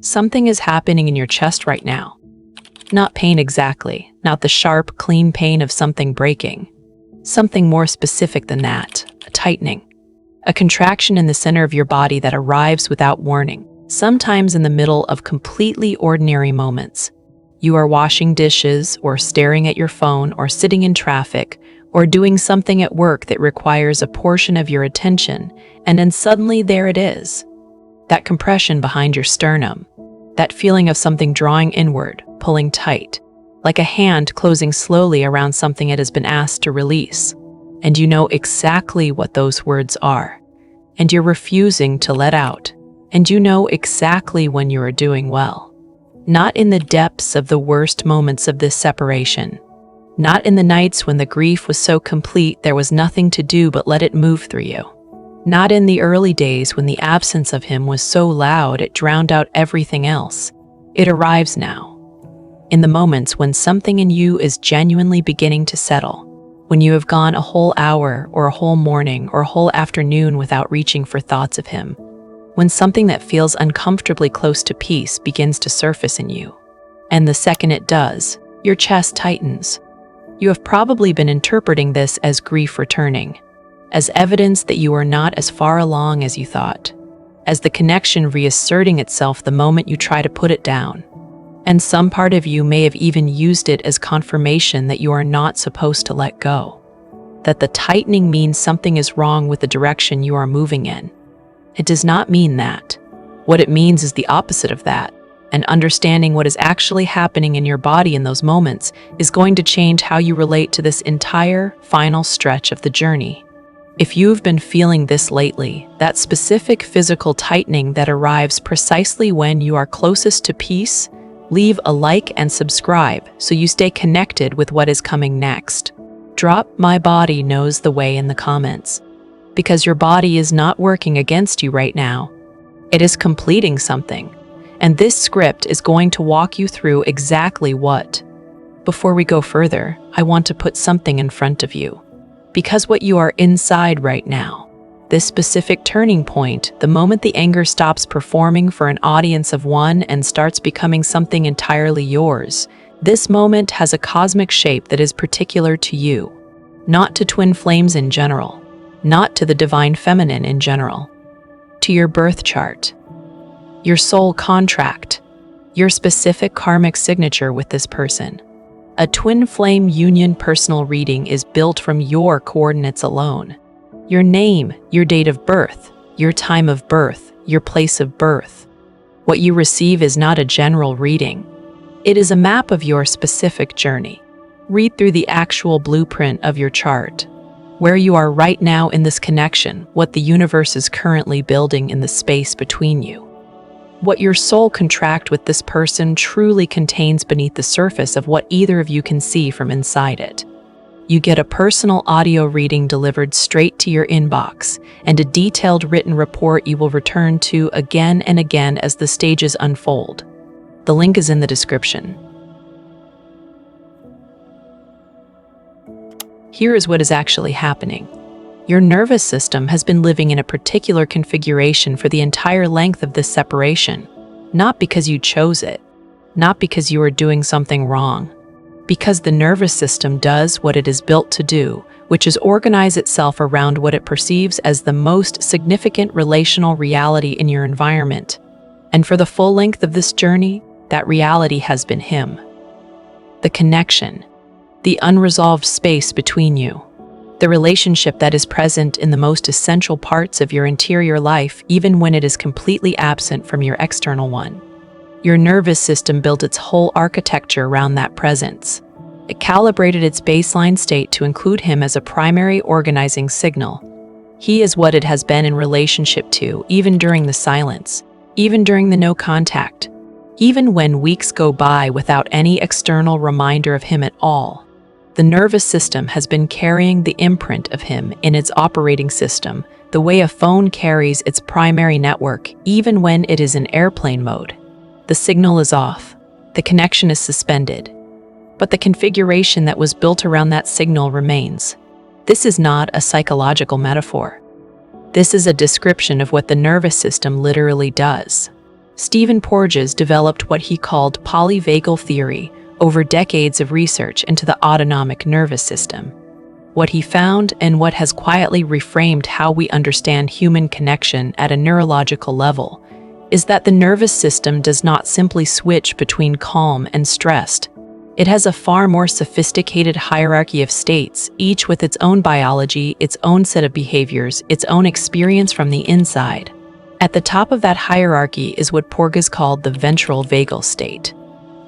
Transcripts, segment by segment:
Something is happening in your chest right now. Not pain exactly, not the sharp, clean pain of something breaking. Something more specific than that, a tightening. A contraction in the center of your body that arrives without warning, sometimes in the middle of completely ordinary moments. You are washing dishes, or staring at your phone, or sitting in traffic, or doing something at work that requires a portion of your attention, and then suddenly there it is. That compression behind your sternum, that feeling of something drawing inward, pulling tight, like a hand closing slowly around something it has been asked to release. And you know exactly what those words are, and you're refusing to let out, and you know exactly when you are doing well. Not in the depths of the worst moments of this separation, not in the nights when the grief was so complete there was nothing to do but let it move through you. Not in the early days when the absence of him was so loud it drowned out everything else. It arrives now. In the moments when something in you is genuinely beginning to settle, when you have gone a whole hour or a whole morning or a whole afternoon without reaching for thoughts of him, when something that feels uncomfortably close to peace begins to surface in you. And the second it does, your chest tightens. You have probably been interpreting this as grief returning, as evidence that you are not as far along as you thought, as the connection reasserting itself the moment you try to put it down. And some part of you may have even used it as confirmation that you are not supposed to let go, that the tightening means something is wrong with the direction you are moving in. It does not mean that. What it means is the opposite of that, and understanding what is actually happening in your body in those moments is going to change how you relate to this entire final stretch of the journey. If you've been feeling this lately, that specific physical tightening that arrives precisely when you are closest to peace, leave a like and subscribe so you stay connected with what is coming next. Drop "My body knows the way" in the comments, because your body is not working against you right now. It is completing something, and this script is going to walk you through exactly what. Before we go further, I want to put something in front of you. Because what you are inside right now, this specific turning point, the moment the anger stops performing for an audience of one and starts becoming something entirely yours, this moment has a cosmic shape that is particular to you, not to twin flames in general, not to the divine feminine in general, to your birth chart, your soul contract, your specific karmic signature with this person. A twin flame union personal reading is built from your coordinates alone. Your name, your date of birth, your time of birth, your place of birth. What you receive is not a general reading. It is a map of your specific journey. Read through the actual blueprint of your chart, where you are right now in this connection, what the universe is currently building in the space between you. What your soul contract with this person truly contains beneath the surface of what either of you can see from inside it. You get a personal audio reading delivered straight to your inbox, and a detailed written report you will return to again and again as the stages unfold. The link is in the description. Here is what is actually happening. Your nervous system has been living in a particular configuration for the entire length of this separation, not because you chose it, not because you are doing something wrong, because the nervous system does what it is built to do, which is organize itself around what it perceives as the most significant relational reality in your environment. And for the full length of this journey, that reality has been him. The connection, the unresolved space between you. The relationship that is present in the most essential parts of your interior life, even when it is completely absent from your external one. Your nervous system built its whole architecture around that presence. It calibrated its baseline state to include him as a primary organizing signal. He is what it has been in relationship to, even during the silence, even during the no contact, even when weeks go by without any external reminder of him at all. The nervous system has been carrying the imprint of him in its operating system, the way a phone carries its primary network, even when it is in airplane mode. The signal is off. The connection is suspended. But the configuration that was built around that signal remains. This is not a psychological metaphor. This is a description of what the nervous system literally does. Stephen Porges developed what he called polyvagal theory over decades of research into the autonomic nervous system. What he found, and what has quietly reframed how we understand human connection at a neurological level, is that the nervous system does not simply switch between calm and stressed. It has a far more sophisticated hierarchy of states, each with its own biology, its own set of behaviors, its own experience from the inside. At the top of that hierarchy is what Porges called the ventral vagal state.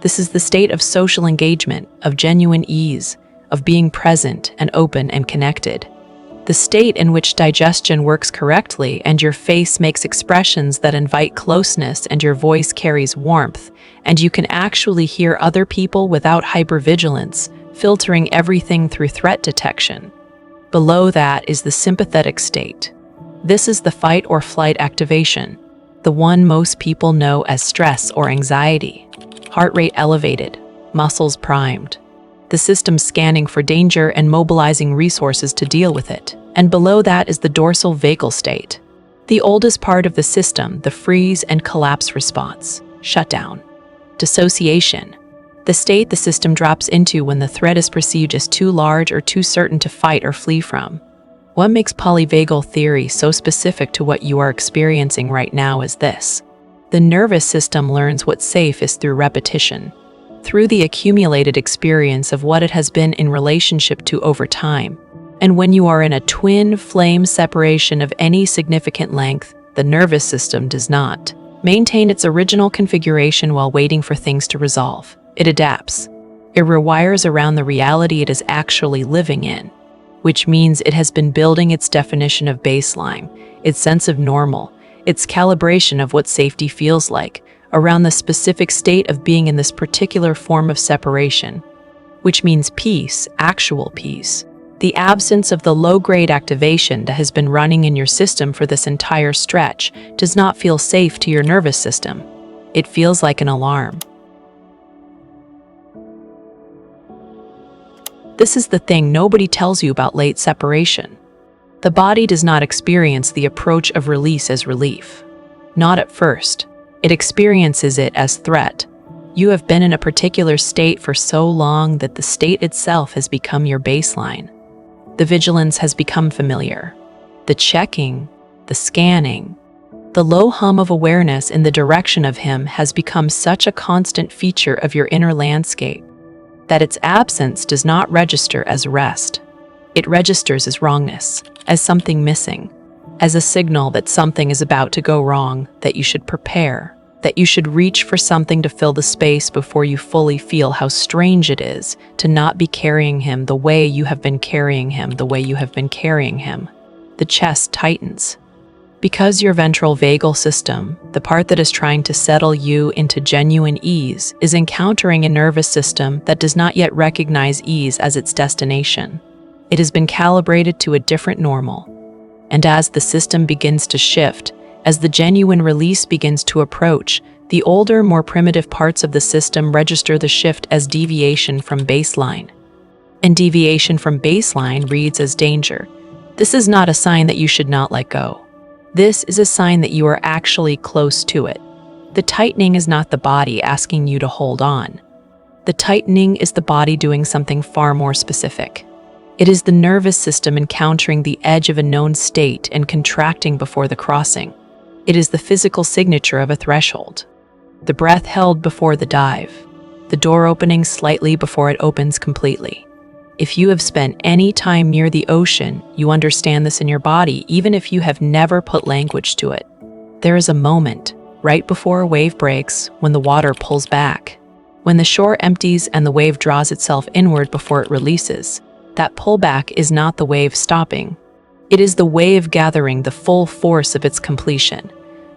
This is the state of social engagement, of genuine ease, of being present and open and connected. The state in which digestion works correctly and your face makes expressions that invite closeness and your voice carries warmth, and you can actually hear other people without hypervigilance, filtering everything through threat detection. Below that is the sympathetic state. This is the fight or flight activation, the one most people know as stress or anxiety. Heart rate elevated, muscles primed. The system scanning for danger and mobilizing resources to deal with it. And below that is the dorsal vagal state, the oldest part of the system, the freeze and collapse response, shutdown. Dissociation, the state the system drops into when the threat is perceived as too large or too certain to fight or flee from. What makes polyvagal theory so specific to what you are experiencing right now is this. The nervous system learns what's safe is through repetition, through the accumulated experience of what it has been in relationship to over time. And when you are in a twin flame separation of any significant length, the nervous system does not maintain its original configuration while waiting for things to resolve. It adapts. It rewires around the reality it is actually living in, which means it has been building its definition of baseline, its sense of normal, its calibration of what safety feels like, around the specific state of being in this particular form of separation, which means peace, actual peace. The absence of the low-grade activation that has been running in your system for this entire stretch does not feel safe to your nervous system. It feels like an alarm. This is the thing nobody tells you about late separation. The body does not experience the approach of release as relief. Not at first. It experiences it as threat. You have been in a particular state for so long that the state itself has become your baseline. The vigilance has become familiar. The checking, the scanning, the low hum of awareness in the direction of him has become such a constant feature of your inner landscape that its absence does not register as rest. It registers as wrongness, as something missing, as a signal that something is about to go wrong, that you should prepare, that you should reach for something to fill the space before you fully feel how strange it is to not be carrying him the way you have been carrying him, the way you have been carrying him. The chest tightens. Because your ventral vagal system, the part that is trying to settle you into genuine ease, is encountering a nervous system that does not yet recognize ease as its destination. It has been calibrated to a different normal. And as the system begins to shift, as the genuine release begins to approach, the older, more primitive parts of the system register the shift as deviation from baseline. And deviation from baseline reads as danger. This is not a sign that you should not let go. This is a sign that you are actually close to it. The tightening is not the body asking you to hold on. The tightening is the body doing something far more specific. It is the nervous system encountering the edge of a known state and contracting before the crossing. It is the physical signature of a threshold. The breath held before the dive. The door opening slightly before it opens completely. If you have spent any time near the ocean, you understand this in your body, even if you have never put language to it. There is a moment, right before a wave breaks, when the water pulls back. When the shore empties and the wave draws itself inward before it releases. That pullback is not the wave stopping. It is the wave gathering the full force of its completion.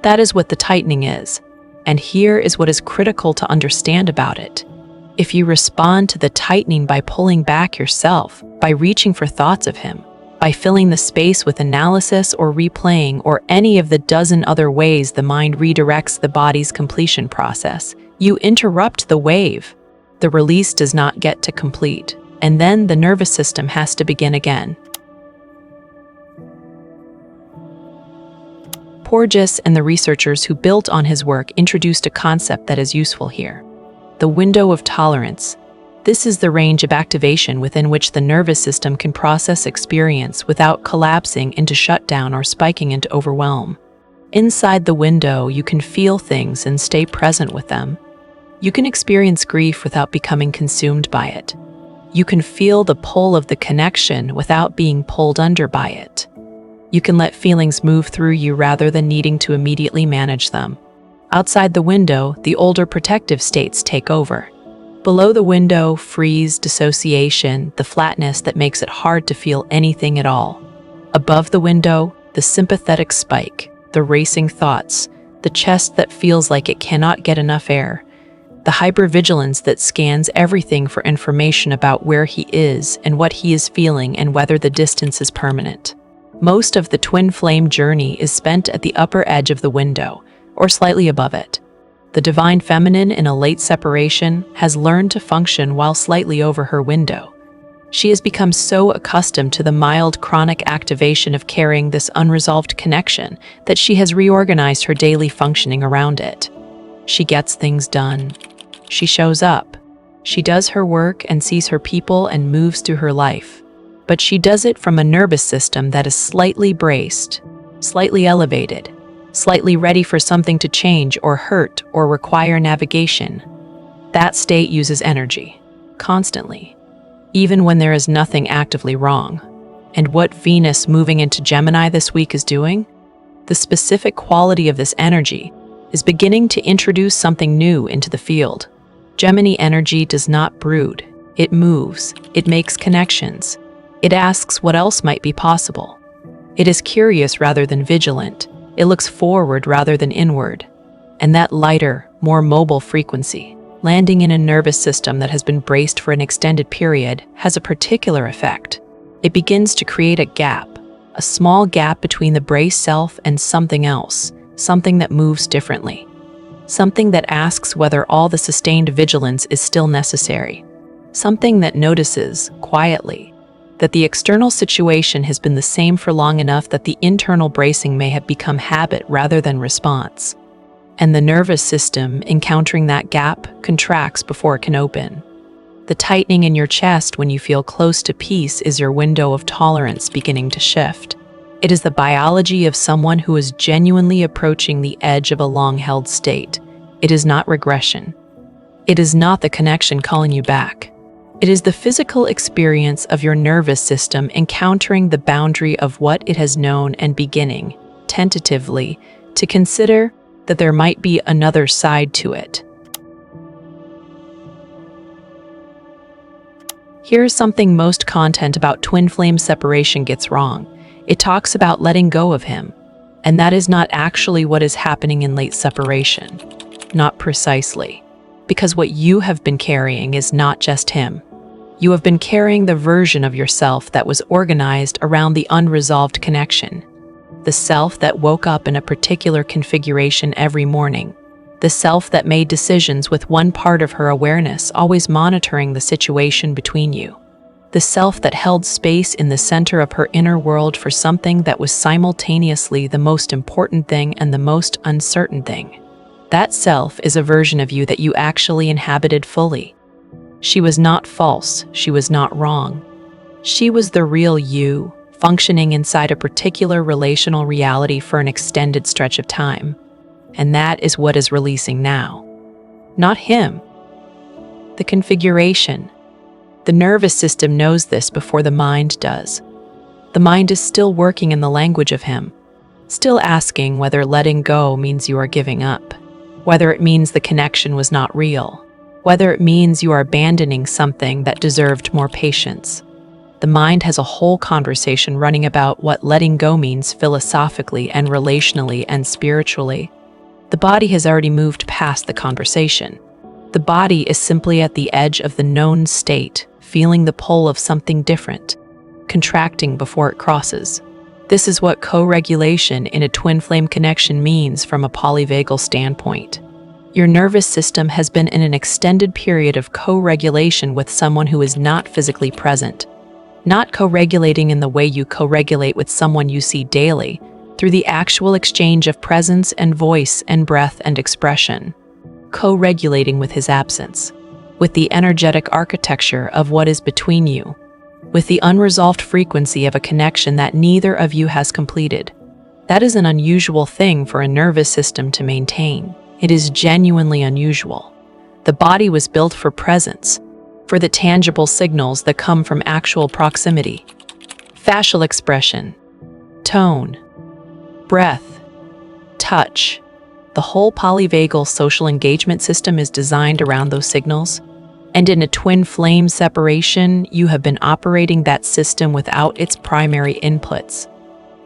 That is what the tightening is. And here is what is critical to understand about it. If you respond to the tightening by pulling back yourself, by reaching for thoughts of him, by filling the space with analysis or replaying or any of the dozen other ways the mind redirects the body's completion process, you interrupt the wave. The release does not get to complete, and then the nervous system has to begin again. Porges and the researchers who built on his work introduced a concept that is useful here: the window of tolerance. This is the range of activation within which the nervous system can process experience without collapsing into shutdown or spiking into overwhelm. Inside the window, you can feel things and stay present with them. You can experience grief without becoming consumed by it. You can feel the pull of the connection without being pulled under by it. You can let feelings move through you rather than needing to immediately manage them. Outside the window, the older protective states take over. Below the window, freeze, dissociation, the flatness that makes it hard to feel anything at all. Above the window, the sympathetic spike, the racing thoughts, the chest that feels like it cannot get enough air, the hypervigilance that scans everything for information about where he is and what he is feeling and whether the distance is permanent. Most of the twin flame journey is spent at the upper edge of the window, or slightly above it. The divine feminine in a late separation has learned to function while slightly over her window. She has become so accustomed to the mild chronic activation of carrying this unresolved connection that she has reorganized her daily functioning around it. She gets things done. She shows up. She does her work and sees her people and moves through her life. But she does it from a nervous system that is slightly braced, slightly elevated, slightly ready for something to change or hurt or require navigation. That state uses energy, constantly, even when there is nothing actively wrong. And what Venus moving into Gemini this week is doing? The specific quality of this energy is beginning to introduce something new into the field. Gemini energy does not brood. It moves. It makes connections. It asks what else might be possible. It is curious rather than vigilant. It looks forward rather than inward. And that lighter, more mobile frequency, landing in a nervous system that has been braced for an extended period, has a particular effect. It begins to create a gap, a small gap between the braced self and something else, something that moves differently, something that asks whether all the sustained vigilance is still necessary, something that notices, quietly, that the external situation has been the same for long enough that the internal bracing may have become habit rather than response. And the nervous system, encountering that gap, contracts before it can open. The tightening in your chest when you feel close to peace is your window of tolerance beginning to shift. It is the biology of someone who is genuinely approaching the edge of a long-held state. It is not regression. It is not the connection calling you back. It is the physical experience of your nervous system encountering the boundary of what it has known and beginning, tentatively, to consider that there might be another side to it. Here's something most content about twin flame separation gets wrong. It talks about letting go of him, and that is not actually what is happening in late separation. Not precisely. Because what you have been carrying is not just him. You have been carrying the version of yourself that was organized around the unresolved connection. The self that woke up in a particular configuration every morning. The self that made decisions with one part of her awareness always monitoring the situation between you. The self that held space in the center of her inner world for something that was simultaneously the most important thing and the most uncertain thing. That self is a version of you that you actually inhabited fully. She was not false, she was not wrong. She was the real you, functioning inside a particular relational reality for an extended stretch of time. And that is what is releasing now. Not him. The configuration. The nervous system knows this before the mind does. The mind is still working in the language of him, still asking whether letting go means you are giving up, whether it means the connection was not real, whether it means you are abandoning something that deserved more patience. The mind has a whole conversation running about what letting go means philosophically and relationally and spiritually. The body has already moved past the conversation. The body is simply at the edge of the known state, feeling the pull of something different, contracting before it crosses. This is what co-regulation in a twin flame connection means from a polyvagal standpoint. Your nervous system has been in an extended period of co-regulation with someone who is not physically present. Not co-regulating in the way you co-regulate with someone you see daily, through the actual exchange of presence and voice and breath and expression, co-regulating with his absence, with the energetic architecture of what is between you, with the unresolved frequency of a connection that neither of you has completed. That is an unusual thing for a nervous system to maintain. It is genuinely unusual. The body was built for presence, for the tangible signals that come from actual proximity. Facial expression, tone, breath, touch. The whole polyvagal social engagement system is designed around those signals. And in a twin flame separation, you have been operating that system without its primary inputs.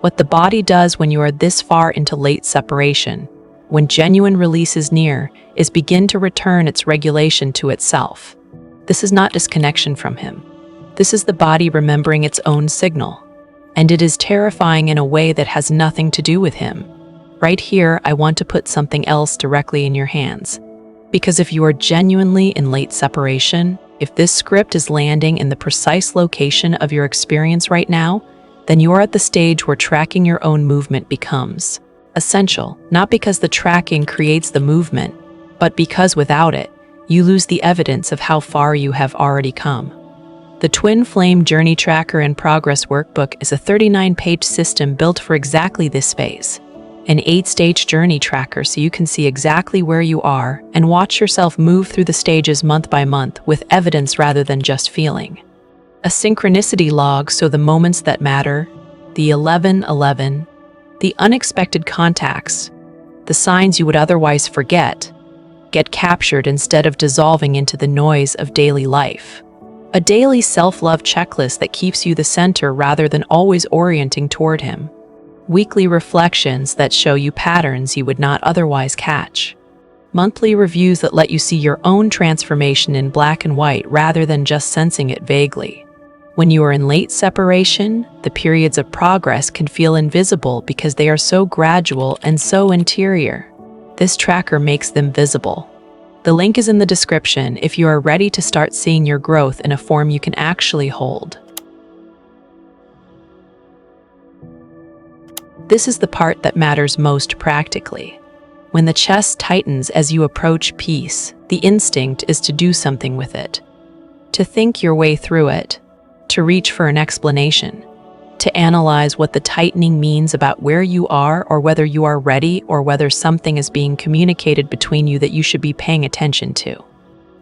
What the body does when you are this far into late separation, when genuine release is near, is begin to return its regulation to itself. This is not disconnection from him. This is the body remembering its own signal. And it is terrifying in a way that has nothing to do with him. Right here, I want to put something else directly in your hands. Because if you are genuinely in late separation, if this script is landing in the precise location of your experience right now, then you are at the stage where tracking your own movement becomes essential, not because the tracking creates the movement, but because without it, you lose the evidence of how far you have already come. The Twin Flame Journey Tracker and Progress Workbook is a 39-page system built for exactly this phase. An 8-stage journey tracker so you can see exactly where you are and watch yourself move through the stages month by month with evidence rather than just feeling. A synchronicity log so the moments that matter, the 1111, the unexpected contacts, the signs you would otherwise forget, get captured instead of dissolving into the noise of daily life. A daily self-love checklist that keeps you the center rather than always orienting toward him. Weekly reflections that show you patterns you would not otherwise catch. Monthly reviews that let you see your own transformation in black and white rather than just sensing it vaguely. When you are in late separation, the periods of progress can feel invisible because they are so gradual and so interior. This tracker makes them visible. The link is in the description if you are ready to start seeing your growth in a form you can actually hold. This is the part that matters most practically. When the chest tightens as you approach peace, the instinct is to do something with it. To think your way through it, to reach for an explanation, to analyze what the tightening means about where you are or whether you are ready or whether something is being communicated between you that you should be paying attention to.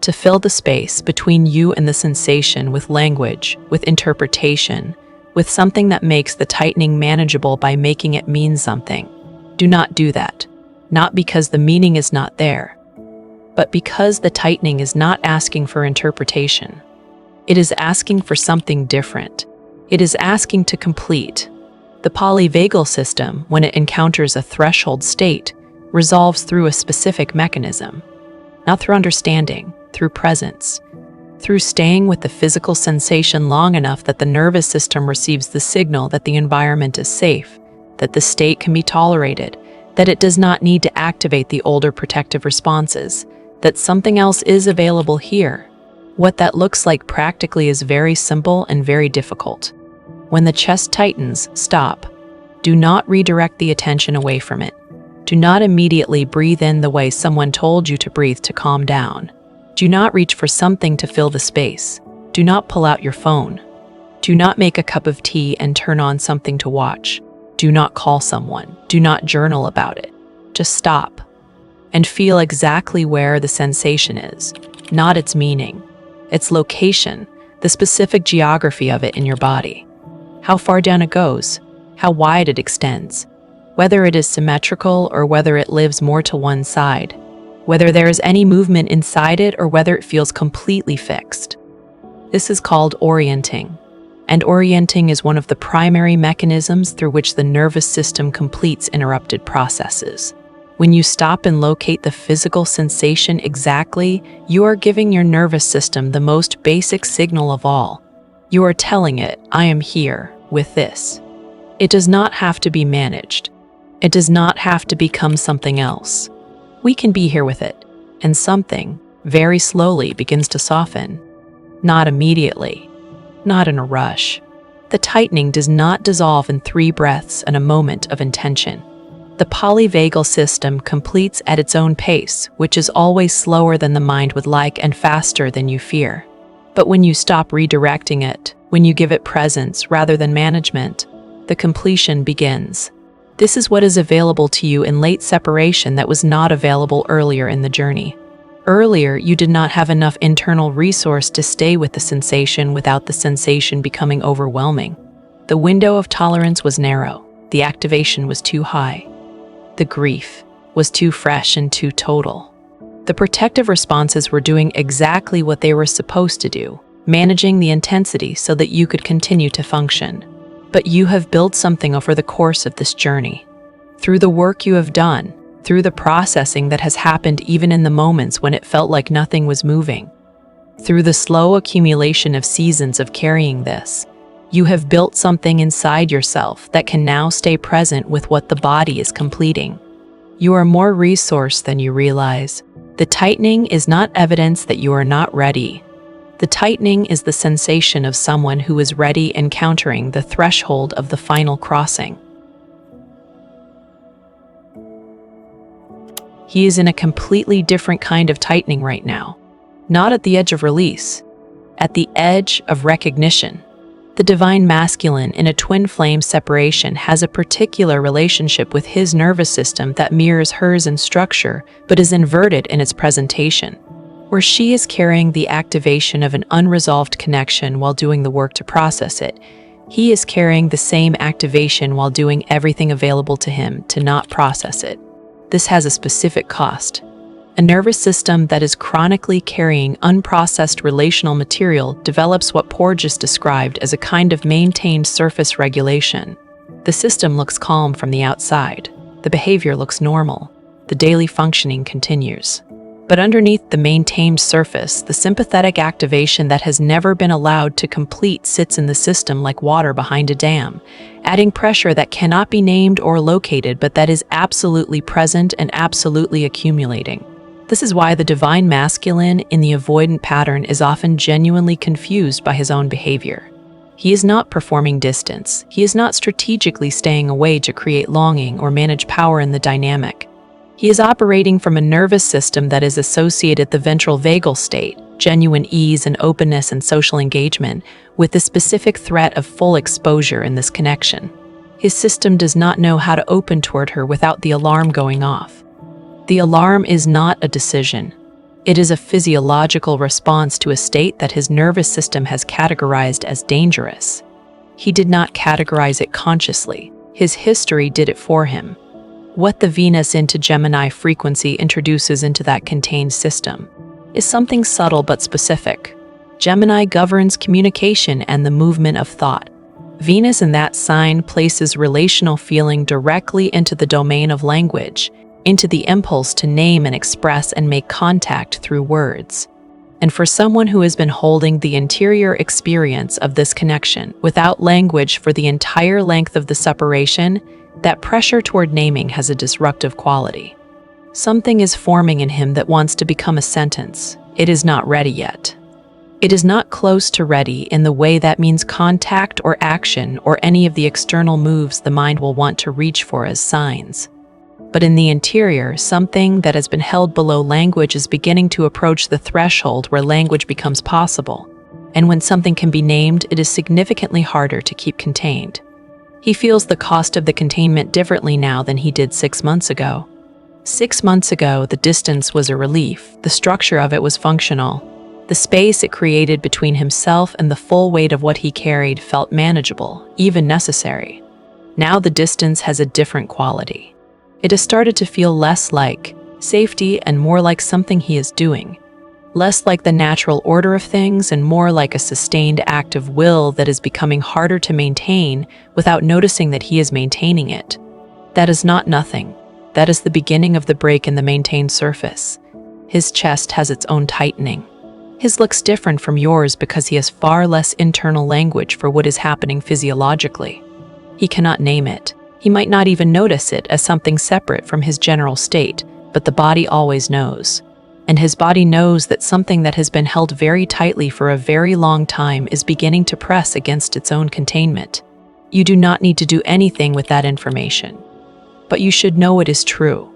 To fill the space between you and the sensation with language, with interpretation, with something that makes the tightening manageable by making it mean something. Do not do that. Not because the meaning is not there, but because the tightening is not asking for interpretation. It is asking for something different. It is asking to complete. The polyvagal system, when it encounters a threshold state, resolves through a specific mechanism. Not through understanding, through presence. Through staying with the physical sensation long enough that the nervous system receives the signal that the environment is safe, that the state can be tolerated, that it does not need to activate the older protective responses, that something else is available here. What that looks like practically is very simple and very difficult. When the chest tightens, stop. Do not redirect the attention away from it. Do not immediately breathe in the way someone told you to breathe to calm down. Do not reach for something to fill the space. Do not pull out your phone. Do not make a cup of tea and turn on something to watch. Do not call someone. Do not journal about it. Just stop and feel exactly where the sensation is, not its meaning, its location, the specific geography of it in your body. How far down it goes, how wide it extends, whether it is symmetrical or whether it lives more to one side, whether there is any movement inside it or whether it feels completely fixed. This is called orienting, and orienting is one of the primary mechanisms through which the nervous system completes interrupted processes. When you stop and locate the physical sensation exactly, you are giving your nervous system the most basic signal of all. You are telling it, I am here with this. It does not have to be managed. It does not have to become something else. We can be here with it, and something, very slowly, begins to soften. Not immediately, not in a rush, The tightening does not dissolve in 3 breaths and a moment of intention. The polyvagal system completes at its own pace, which is always slower than the mind would like and faster than you fear. But when you stop redirecting it, when you give it presence rather than management, the completion begins. This is what is available to you in late separation that was not available earlier in the journey. Earlier, you did not have enough internal resource to stay with the sensation without the sensation becoming overwhelming. The window of tolerance was narrow. The activation was too high. The grief was too fresh and too total. The protective responses were doing exactly what they were supposed to do, managing the intensity so that you could continue to function. But you have built something over the course of this journey. Through the work you have done, through the processing that has happened even in the moments when it felt like nothing was moving, through the slow accumulation of seasons of carrying this, you have built something inside yourself that can now stay present with what the body is completing. You are more resourced than you realize. The tightening is not evidence that you are not ready. The tightening is the sensation of someone who is ready encountering the threshold of the final crossing. He is in a completely different kind of tightening right now. Not at the edge of release, at the edge of recognition. The divine masculine in a twin flame separation has a particular relationship with his nervous system that mirrors hers in structure, but is inverted in its presentation. Where she is carrying the activation of an unresolved connection while doing the work to process it, he is carrying the same activation while doing everything available to him to not process it. This has a specific cost. A nervous system that is chronically carrying unprocessed relational material develops what Porges described as a kind of maintained surface regulation. The system looks calm from the outside. The behavior looks normal. The daily functioning continues. But underneath the maintained surface, the sympathetic activation that has never been allowed to complete sits in the system like water behind a dam, adding pressure that cannot be named or located but that is absolutely present and absolutely accumulating. This is why the divine masculine in the avoidant pattern is often genuinely confused by his own behavior. He is not performing distance. He is not strategically staying away to create longing or manage power in the dynamic. He is operating from a nervous system that is associated the ventral vagal state, genuine ease and openness and social engagement, with the specific threat of full exposure in this connection. His system does not know how to open toward her without the alarm going off. The alarm is not a decision. It is a physiological response to a state that his nervous system has categorized as dangerous. He did not categorize it consciously. His history did it for him. What the Venus into Gemini frequency introduces into that contained system is something subtle but specific. Gemini governs communication and the movement of thought. Venus in that sign places relational feeling directly into the domain of language, into the impulse to name and express and make contact through words. And for someone who has been holding the interior experience of this connection without language for the entire length of the separation, that pressure toward naming has a disruptive quality. Something is forming in him that wants to become a sentence. It is not ready yet. It is not close to ready in the way that means contact or action or any of the external moves the mind will want to reach for as signs. But in the interior, something that has been held below language is beginning to approach the threshold where language becomes possible. And when something can be named, it is significantly harder to keep contained. He feels the cost of the containment differently now than he did 6 months ago. 6 months ago, the distance was a relief. The structure of it was functional. The space it created between himself and the full weight of what he carried felt manageable, even necessary. Now the distance has a different quality. It has started to feel less like safety and more like something he is doing. Less like the natural order of things and more like a sustained act of will that is becoming harder to maintain without noticing that he is maintaining it. That is not nothing. That is the beginning of the break in the maintained surface. His chest has its own tightening. His looks different from yours because he has far less internal language for what is happening physiologically. He cannot name it. He might not even notice it as something separate from his general state, but the body always knows. and his body knows that something that has been held very tightly for a very long time is beginning to press against its own containment. You do not need to do anything with that information, but you should know it is true.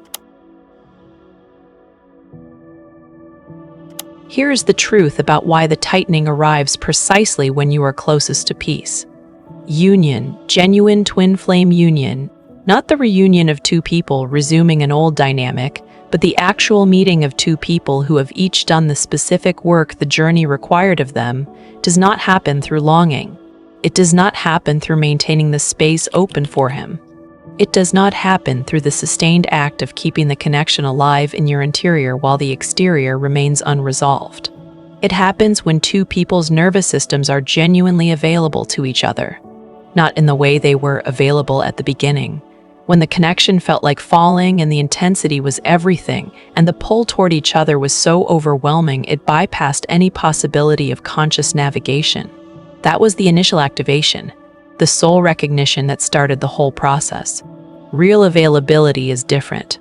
Here is the truth about why the tightening arrives precisely when you are closest to peace. Union, genuine twin flame union, not the reunion of two people resuming an old dynamic, but the actual meeting of two people who have each done the specific work the journey required of them, does not happen through longing. It does not happen through maintaining the space open for him. It does not happen through the sustained act of keeping the connection alive in your interior while the exterior remains unresolved. It happens when two people's nervous systems are genuinely available to each other, not in the way they were available at the beginning, when the connection felt like falling and the intensity was everything, and the pull toward each other was so overwhelming it bypassed any possibility of conscious navigation. That was the initial activation, the soul recognition that started the whole process. Real availability is different.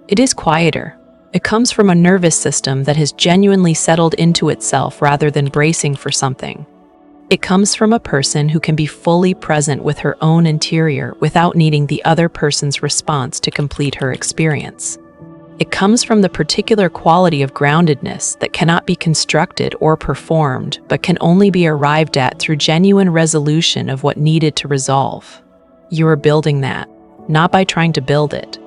It is quieter. It comes from a nervous system that has genuinely settled into itself rather than bracing for something. It comes from a person who can be fully present with her own interior without needing the other person's response to complete her experience. It comes from the particular quality of groundedness that cannot be constructed or performed, but can only be arrived at through genuine resolution of what needed to resolve. You are building that, not by trying to build it,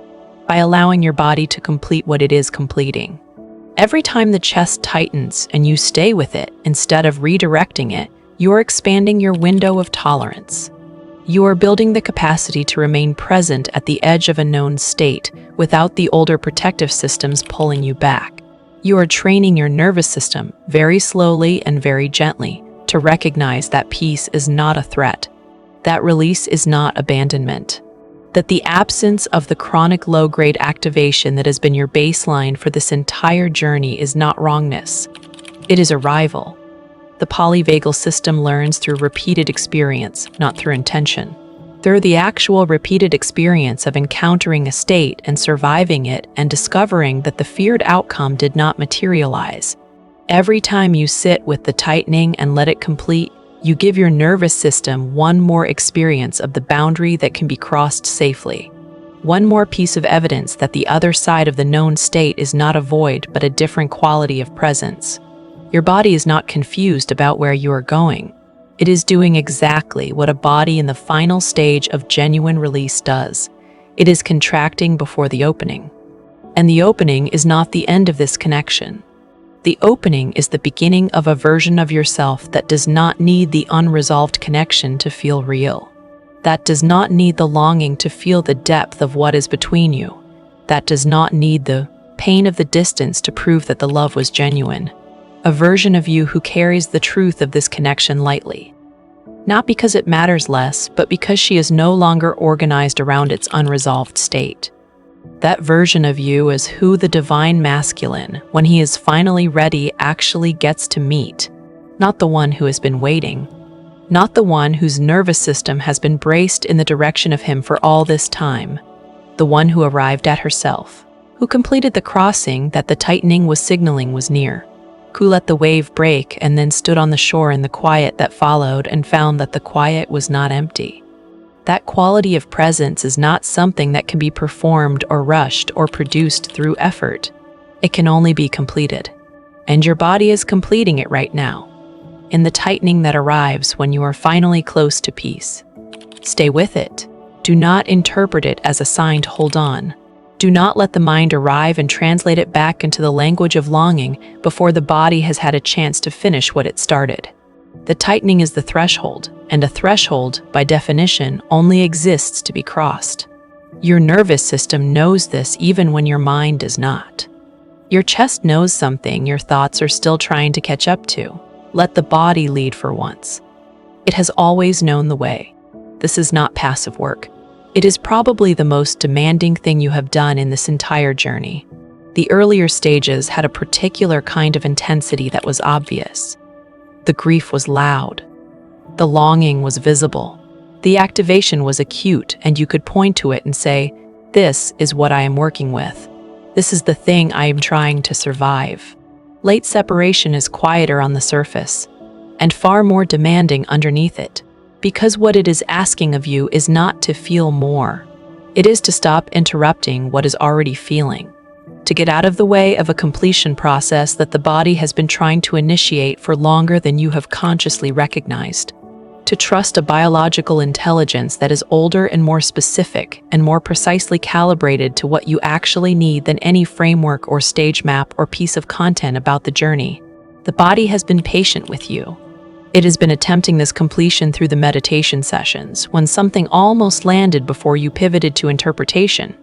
by allowing your body to complete what it is completing. Every time the chest tightens and you stay with it instead of redirecting it, you are expanding your window of tolerance. You are building the capacity to remain present at the edge of a known state without the older protective systems pulling you back. You are training your nervous system very slowly and very gently to recognize that peace is not a threat, that release is not abandonment, that the absence of the chronic low-grade activation that has been your baseline for this entire journey is not wrongness. It is arrival. The polyvagal system learns through repeated experience, not through intention. Through the actual repeated experience of encountering a state and surviving it and discovering that the feared outcome did not materialize. Every time you sit with the tightening and let it complete, you give your nervous system one more experience of the boundary that can be crossed safely. One more piece of evidence that the other side of the known state is not a void but a different quality of presence. Your body is not confused about where you are going. It is doing exactly what a body in the final stage of genuine release does. It is contracting before the opening. And the opening is not the end of this connection. The opening is the beginning of a version of yourself that does not need the unresolved connection to feel real. That does not need the longing to feel the depth of what is between you. That does not need the pain of the distance to prove that the love was genuine. A version of you who carries the truth of this connection lightly. Not because it matters less, but because she is no longer organized around its unresolved state. That version of you is who the divine masculine, when he is finally ready, actually gets to meet. Not the one who has been waiting. Not the one whose nervous system has been braced in the direction of him for all this time. The one who arrived at herself. Who completed the crossing that the tightening was signaling was near. Who let the wave break and then stood on the shore in the quiet that followed and found that the quiet was not empty. That quality of presence is not something that can be performed or rushed or produced through effort. It can only be completed. And your body is completing it right now, in the tightening that arrives when you are finally close to peace. Stay with it. Do not interpret it as a sign to hold on. Do not let the mind arrive and translate it back into the language of longing before the body has had a chance to finish what it started. The tightening is the threshold, and a threshold, by definition, only exists to be crossed. Your nervous system knows this even when your mind does not. Your chest knows something your thoughts are still trying to catch up to. Let the body lead for once. It has always known the way. This is not passive work. It is probably the most demanding thing you have done in this entire journey. The earlier stages had a particular kind of intensity that was obvious. The grief was loud. The longing was visible. The activation was acute, and you could point to it and say, "This is what I am working with. This is the thing I am trying to survive." Late separation is quieter on the surface and far more demanding underneath it, because what it is asking of you is not to feel more. It is to stop interrupting what is already feeling, to get out of the way of a completion process that the body has been trying to initiate for longer than you have consciously recognized, to trust a biological intelligence that is older and more specific and more precisely calibrated to what you actually need than any framework or stage map or piece of content about the journey. The body has been patient with you. It has been attempting this completion through the meditation sessions, when something almost landed before you pivoted to interpretation,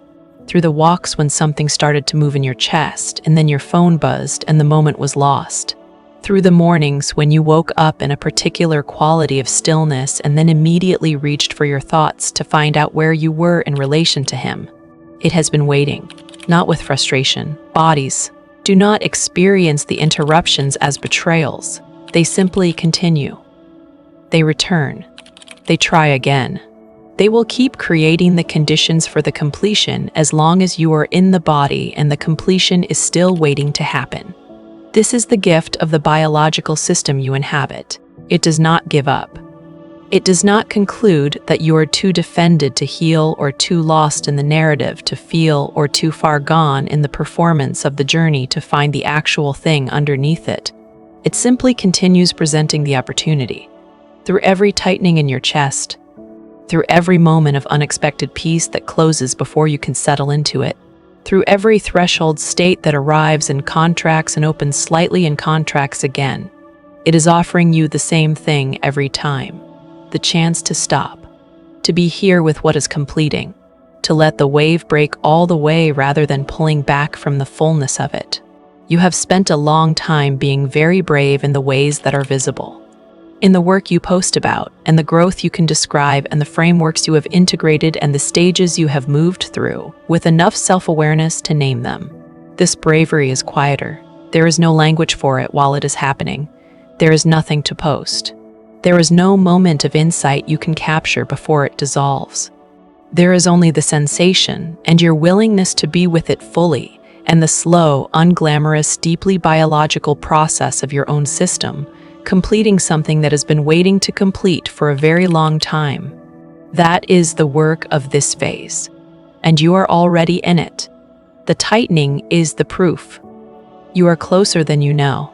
through the walks when something started to move in your chest and then your phone buzzed and the moment was lost, through the mornings when you woke up in a particular quality of stillness and then immediately reached for your thoughts to find out where you were in relation to him. It has been waiting, not with frustration. Bodies do not experience the interruptions as betrayals. They simply continue. They return. They try again. They will keep creating the conditions for the completion as long as you are in the body and the completion is still waiting to happen. This is the gift of the biological system you inhabit. It does not give up. It does not conclude that you are too defended to heal or too lost in the narrative to feel or too far gone in the performance of the journey to find the actual thing underneath it. It simply continues presenting the opportunity. Through every tightening in your chest, through every moment of unexpected peace that closes before you can settle into it, through every threshold state that arrives and contracts and opens slightly and contracts again, it is offering you the same thing every time. The chance to stop, to be here with what is completing, to let the wave break all the way rather than pulling back from the fullness of it. You have spent a long time being very brave in the ways that are visible, in the work you post about, and the growth you can describe, and the frameworks you have integrated, and the stages you have moved through, with enough self-awareness to name them. This bravery is quieter. There is no language for it while it is happening. There is nothing to post. There is no moment of insight you can capture before it dissolves. There is only the sensation and your willingness to be with it fully, and the slow, unglamorous, deeply biological process of your own system, completing something that has been waiting to complete for a very long time. That is the work of this phase, and you are already in it. The tightening is the proof. You are closer than you know.